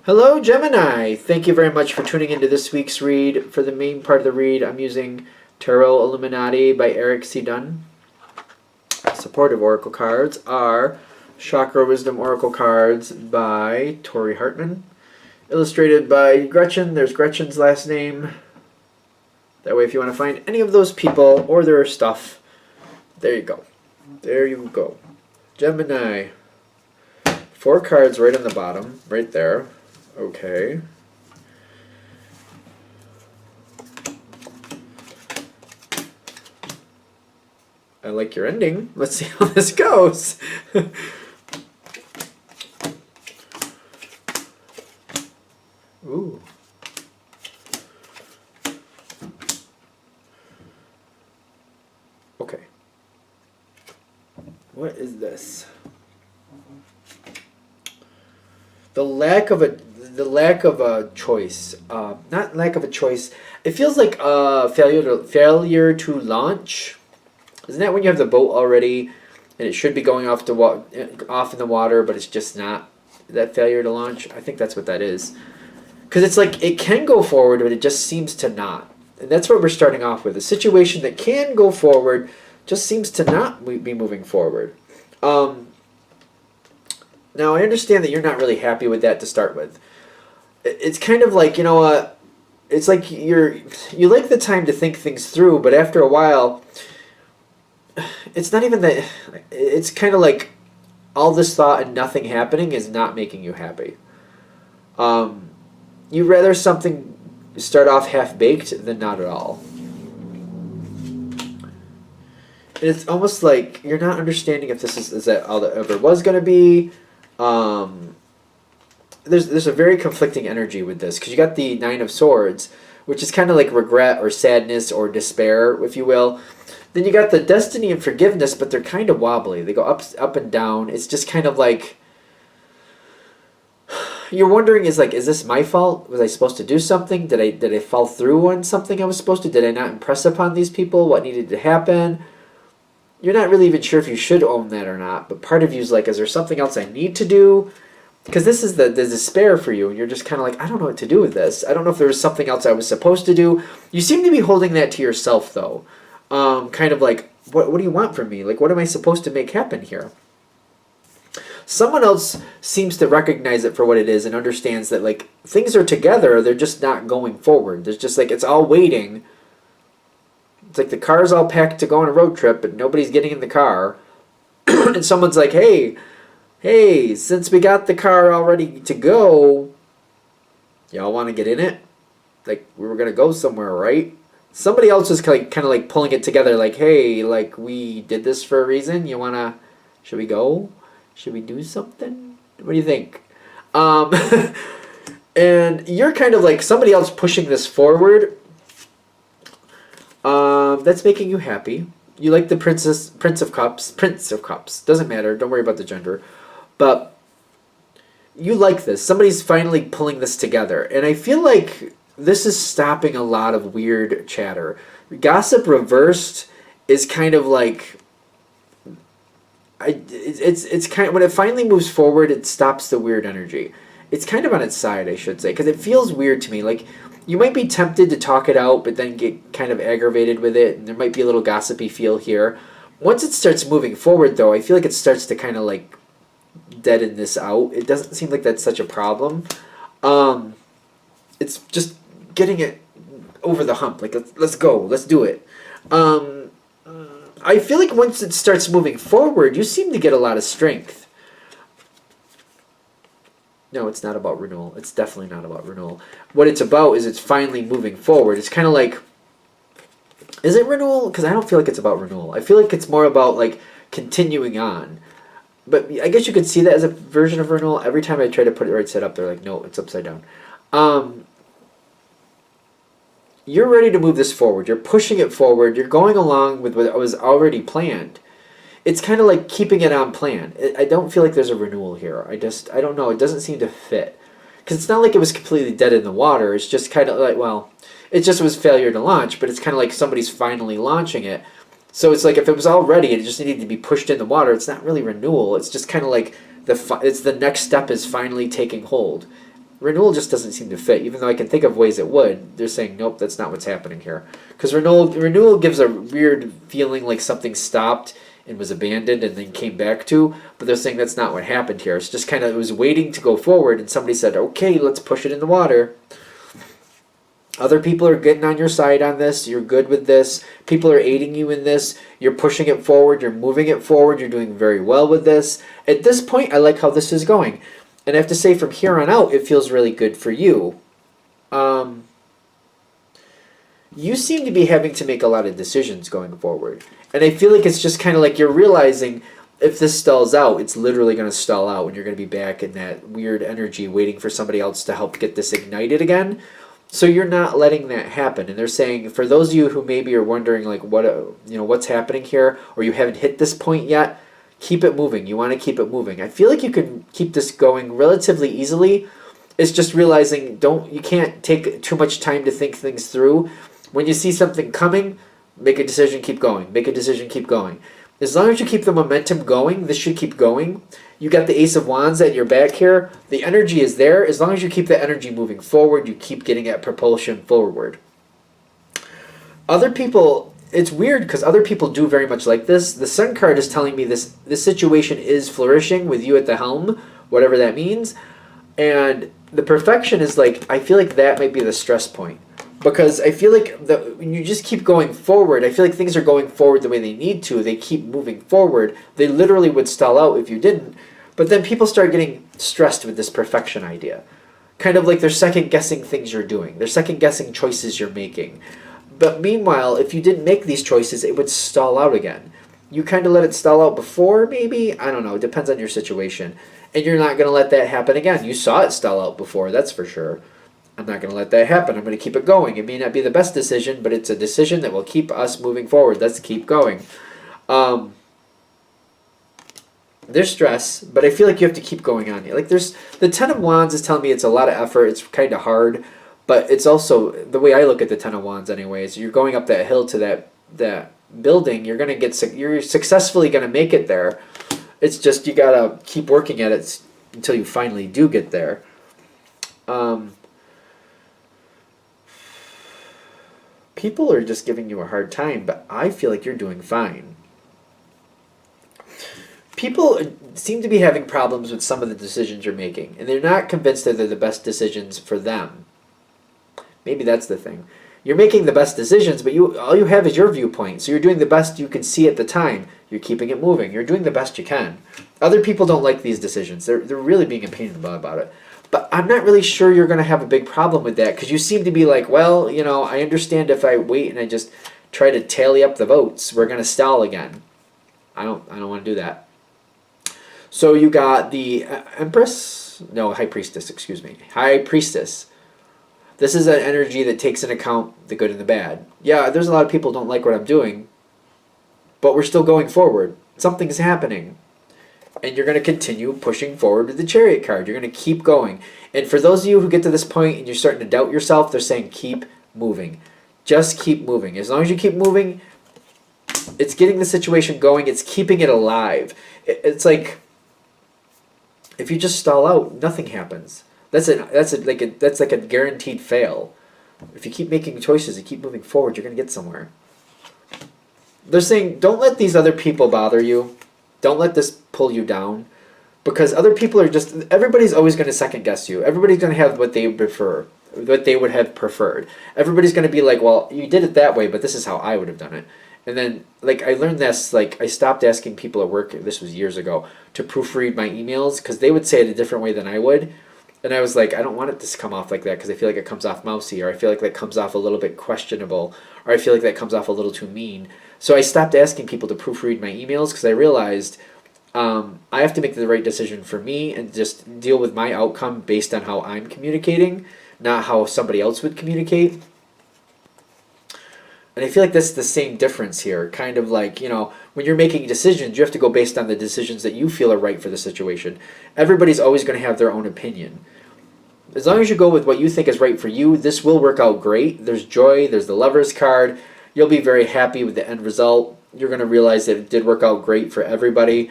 Hello, Gemini! Thank you very much for tuning into this week's read. For the main part of the read, I'm using Tarot Illuminati by Eric C. Dunn. Supportive oracle cards are Chakra Wisdom Oracle cards by Tori Hartman. Illustrated by Gretchen. There's Gretchen's last name. That way, if you want to find any of those people or their stuff, there you go. There you go. Gemini. 4 cards right on the bottom, right there. Okay. I like your ending. Let's see how this goes. Ooh. Okay. What is this? The lack of a choice. Not lack of a choice. It feels like failure to launch. Isn't that when you have the boat already and it should be going off in the water, but it's just not? That failure to launch. I think that's what that is. Because it's like it can go forward, but it just seems to not. And that's what we're starting off with. A situation that can go forward just seems to not be moving forward. Now, I understand that you're not really happy with that to start with. It's kind of like, you know what, it's like you like the time to think things through, but after a while, it's not even that, it's kind of like all this thought and nothing happening is not making you happy. You'd rather something start off half-baked than not at all. And it's almost like you're not understanding if this is that all that ever was going to be. There's a very conflicting energy with this because you got the 9 of Swords, which is kind of like regret or sadness or despair, if you will. Then you got the Destiny and Forgiveness, but they're kind of wobbly. They go up and down. It's just kind of like you're wondering, is this my fault? Was I supposed to do something? Did I fall through on something I was supposed to? Did I not impress upon these people what needed to happen? You're not really even sure if you should own that or not, but part of you is like, is there something else I need to do? Because this is the despair for you, and you're just kind of like, I don't know what to do with this. I don't know if there was something else I was supposed to do. You seem to be holding that to yourself, though. Kind of like, what do you want from me? Like, what am I supposed to make happen here? Someone else seems to recognize it for what it is and understands that, like, things are together, they're just not going forward. There's just, like, it's all waiting. It's like the car's all packed to go on a road trip, but nobody's getting in the car. And someone's like, hey, since we got the car all ready to go, y'all want to get in it? Like, we were going to go somewhere, right? Somebody else is kind of like pulling it together, like, hey, like, we did this for a reason. You want to, should we go? Should we do something? What do you think? And you're kind of like somebody else pushing this forward. That's making you happy. You like the Prince of Cups. Doesn't matter. Don't worry about the gender. But you like this. Somebody's finally pulling this together. And I feel like this is stopping a lot of weird chatter. Gossip reversed is kind of like... It's kind of... When it finally moves forward, it stops the weird energy. It's kind of on its side, I should say. Because it feels weird to me. Like... You might be tempted to talk it out, but then get kind of aggravated with it, and there might be a little gossipy feel here. Once it starts moving forward, though, I feel like it starts to kind of, like, deaden this out. It doesn't seem like that's such a problem. It's just getting it over the hump. Like, let's go. Let's do it. I feel like once it starts moving forward, you seem to get a lot of strength. No, it's not about renewal. It's definitely not about renewal. What it's about is it's finally moving forward. It's kind of like, is it renewal? Because I don't feel like it's about renewal. I feel like it's more about, like, continuing on. But I guess you could see that as a version of renewal. Every time I try to put it right side up, they're like, no, it's upside down. You're ready to move this forward. You're pushing it forward. You're going along with what was already planned. It's kind of like keeping it on plan. I don't feel like there's a renewal here. I don't know. It doesn't seem to fit. Because it's not like it was completely dead in the water. It's just kind of like, well, it just was failure to launch, but it's kind of like somebody's finally launching it. So it's like if it was all ready and it just needed to be pushed in the water, it's not really renewal. It's just kind of like it's the next step is finally taking hold. renewal just doesn't seem to fit. Even though I can think of ways it would, they're saying, nope, that's not what's happening here. Because renewal gives a weird feeling like something stopped and was abandoned and then came back to, but they're saying that's not what happened here. It's just kind of, it was waiting to go forward, and somebody said, okay, let's push it in the water. Other people are getting on your side on this. You're good with this. People are aiding you in this. You're pushing it forward. You're moving it forward. You're doing very well with this. At this point, I like how this is going. And I have to say, from here on out, it feels really good for you. You seem to be having to make a lot of decisions going forward. And I feel like it's just kind of like you're realizing if this stalls out, it's literally going to stall out, and you're going to be back in that weird energy waiting for somebody else to help get this ignited again. So you're not letting that happen. And they're saying, for those of you who maybe are wondering like what's happening here, or you haven't hit this point yet, keep it moving. You want to keep it moving. I feel like you can keep this going relatively easily. It's just realizing you can't take too much time to think things through. When you see something coming, make a decision, keep going. Make a decision, keep going. As long as you keep the momentum going, this should keep going. You got the Ace of Wands at your back here. The energy is there. As long as you keep the energy moving forward, you keep getting that propulsion forward. Other people, it's weird because other people do very much like this. The Sun card is telling me this situation is flourishing with you at the helm, whatever that means. And the Perfection is like, I feel like that might be the stress point. Because I feel like when you just keep going forward, I feel like things are going forward the way they need to. They keep moving forward. They literally would stall out if you didn't. But then people start getting stressed with this perfection idea. Kind of like they're second-guessing things you're doing. They're second-guessing choices you're making. But meanwhile, if you didn't make these choices, it would stall out again. You kind of let it stall out before, maybe? I don't know. It depends on your situation. And you're not going to let that happen again. You saw it stall out before, that's for sure. I'm not going to let that happen. I'm going to keep it going. It may not be the best decision, but it's a decision that will keep us moving forward. Let's keep going. There's stress, but I feel like you have to keep going on. Like there's the Ten of Wands is telling me it's a lot of effort. It's kind of hard, but it's also the way I look at the Ten of Wands. Anyways, you're going up that hill to that building. You're you're successfully gonna make it there. It's just you gotta keep working at it until you finally do get there. People are just giving you a hard time, but I feel like you're doing fine. People seem to be having problems with some of the decisions you're making, and they're not convinced that they're the best decisions for them. Maybe that's the thing. You're making the best decisions, but all you have is your viewpoint, so you're doing the best you can see at the time. You're keeping it moving. You're doing the best you can. Other people don't like these decisions. They're really being a pain in the butt about it. But I'm not really sure you're going to have a big problem with that, because you seem to be like, well, I understand if I wait and I just try to tally up the votes, we're going to stall again. I don't want to do that. So you got the High Priestess, excuse me. High Priestess. This is an energy that takes into account the good and the bad. Yeah, there's a lot of people who don't like what I'm doing, but we're still going forward. Something's happening. And you're going to continue pushing forward with the Chariot card. You're going to keep going. And for those of you who get to this point and you're starting to doubt yourself, they're saying keep moving. Just keep moving. As long as you keep moving, it's getting the situation going. It's keeping it alive. It's like if you just stall out, nothing happens. That's like a guaranteed fail. If you keep making choices and keep moving forward, you're going to get somewhere. They're saying don't let these other people bother you. Don't let this pull you down, because other people are everybody's always going to second guess you. Everybody's going to have what they prefer, what they would have preferred. Everybody's going to be like, well, you did it that way, but this is how I would have done it. And then, I learned this, I stopped asking people at work, this was years ago, to proofread my emails, because they would say it a different way than I would. And I was like, I don't want it to come off like that, because I feel like it comes off mousy, or I feel like that comes off a little bit questionable, or I feel like that comes off a little too mean. So I stopped asking people to proofread my emails, because I realized I have to make the right decision for me and just deal with my outcome based on how I'm communicating, not how somebody else would communicate. And I feel like that's the same difference here. Kind of like, when you're making decisions, you have to go based on the decisions that you feel are right for the situation. Everybody's always going to have their own opinion. As long as you go with what you think is right for you, this will work out great. There's joy. There's the Lover's card. You'll be very happy with the end result. You're going to realize that it did work out great for everybody.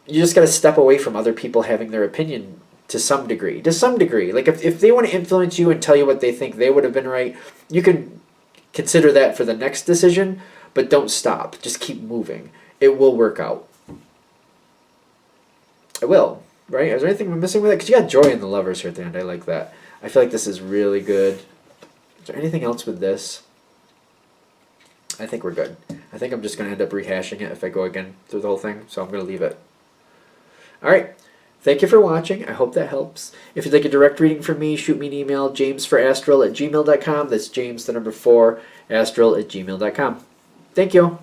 You just got to step away from other people having their opinion to some degree. To some degree. Like if they want to influence you and tell you what they think they would have been right, you can consider that for the next decision, but don't stop. Just keep moving. It will work out. It will, right? Is there anything I'm missing with it? Because you got joy in the Lovers here at the end. I like that. I feel like this is really good. Is there anything else with this? I think we're good. I think I'm just going to end up rehashing it if I go again through the whole thing, so I'm going to leave it. All right. Thank you for watching. I hope that helps. If you'd like a direct reading from me, shoot me an email, jamesforastral@gmail.com. That's James, the number 4, astral@gmail.com. Thank you.